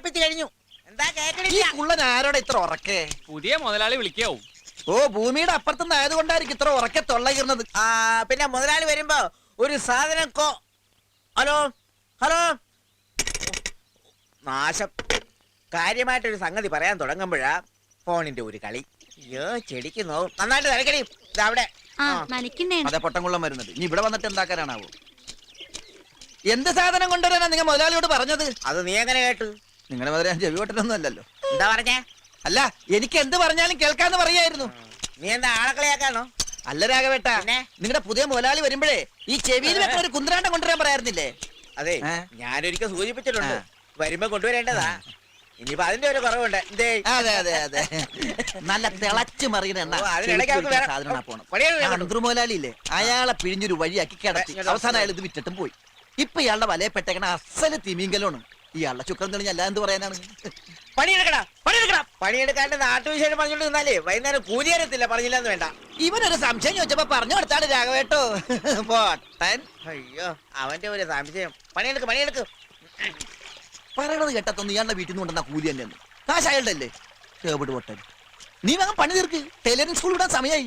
ഉറപ്പിച്ചു കഴിഞ്ഞു. എന്താ ഈ കേക്കണില്ല? കുള്ളൻ ആരോടെ ഇത്ര ഉറക്കേ? പുതിയ മുതലാളി വിളിക്കാവും. ഓ, ഭൂമിയുടെ അപ്പുറത്തുനിന്ന് ആയതുകൊണ്ടായിരിക്കും ഇത്ര ഉറക്കെ തൊള്ളയിരുന്നത്. പിന്നെ മുതലാളി വരുമ്പോ ഒരു സാധനം ഹലോ ഹലോ, നാശം. കാര്യമായിട്ടൊരു സംഗതി പറയാൻ തുടങ്ങുമ്പോഴാ ഫോണിന്റെ ഒരു കളി. അയ്യോ, ചെടിക്ക് നോവും. നന്നായിട്ട് തിരക്കടി. അവിടെ അതെ, പൊട്ടംകുള്ളം വരുന്നത്. ഇനി ഇവിടെ വന്നിട്ട് എന്താക്കാനാണാവോ? എന്ത് സാധനം കൊണ്ടുവരാനാ നിങ്ങൾ മുതലാളിയോട് പറഞ്ഞത്? അത് നീ എങ്ങനെ കേട്ടു? നിങ്ങളുടെ മുതലാളി ചെവി പൊട്ടനൊന്നും അല്ലല്ലോ. എന്താ പറഞ്ഞേ? അല്ല, എനിക്ക് എന്ത് പറഞ്ഞാലും കേൾക്കാന്ന് പറയായിരുന്നു. നീ എന്താ ആളക്കളിയാക്കാണോ? അല്ല രാഘവേട്ട, നിങ്ങളുടെ പുതിയ മുതലാളി വരുമ്പോഴേ ഈ ചെവിയിൽ വെക്കുന്ന ഒരു കുന്ത്രാണ്ടം കൊണ്ടുവരാൻ പറയായിരുന്നില്ലേ? അതെ, ഞാനൊരിക്കൽ സൂചിപ്പിച്ചിട്ടുണ്ട്, വരുമ്പോ കൊണ്ടുവരേണ്ടതാ. ഇനിയിപ്പോ അതിന്റെ ഒരു കുറവുണ്ട്. അതെ അതെ അതെ, നല്ല തിളച്ചു മറിയുന്ന സാധനം പോണം. മുതലാളി ഇല്ലേ, അയാളെ പിഴിഞ്ഞൊരു വഴിയാക്കി കിടത്തി അവസാനം അയാൾ ഇത് വിറ്റിട്ടും പോയി. ഇപ്പൊ ഇയാളുടെ വലയപ്പെട്ടേക്കണ അസല് തിമിങ്കലാണ്. ഇയാളുടെ ചുക്രം തെളിഞ്ഞ അല്ല എന്ത് പറയാനാണ്? പണിയെടുക്കാണ്ട് നാട്ടുവിശേഷം പറഞ്ഞോണ്ട് നിന്നാലേ വൈകുന്നേരം കൂലി തരത്തില്ല. പറഞ്ഞില്ലെന്ന് വേണ്ട. ഇവനൊരു സംശയം ചോദിച്ചപ്പോ പറഞ്ഞു കൊടുത്താണ് രാഘവേട്ടോ. അയ്യോ, അവന്റെ ഒരു സംശയം. പണിയെടുക്ക്. പറയണത് കേട്ടത്തൊന്നും ഇയാളുടെ വീട്ടിൽ നിന്ന് കൊണ്ടുവന്ന കൂലി തന്നെ. കാശ് അയാളുടെ അല്ലേ? പൊട്ടൻ, നീ വേഗം പണി തീർക്ക്. ടൈലറിംഗ് സ്കൂൾ വിടാൻ സമയമായി.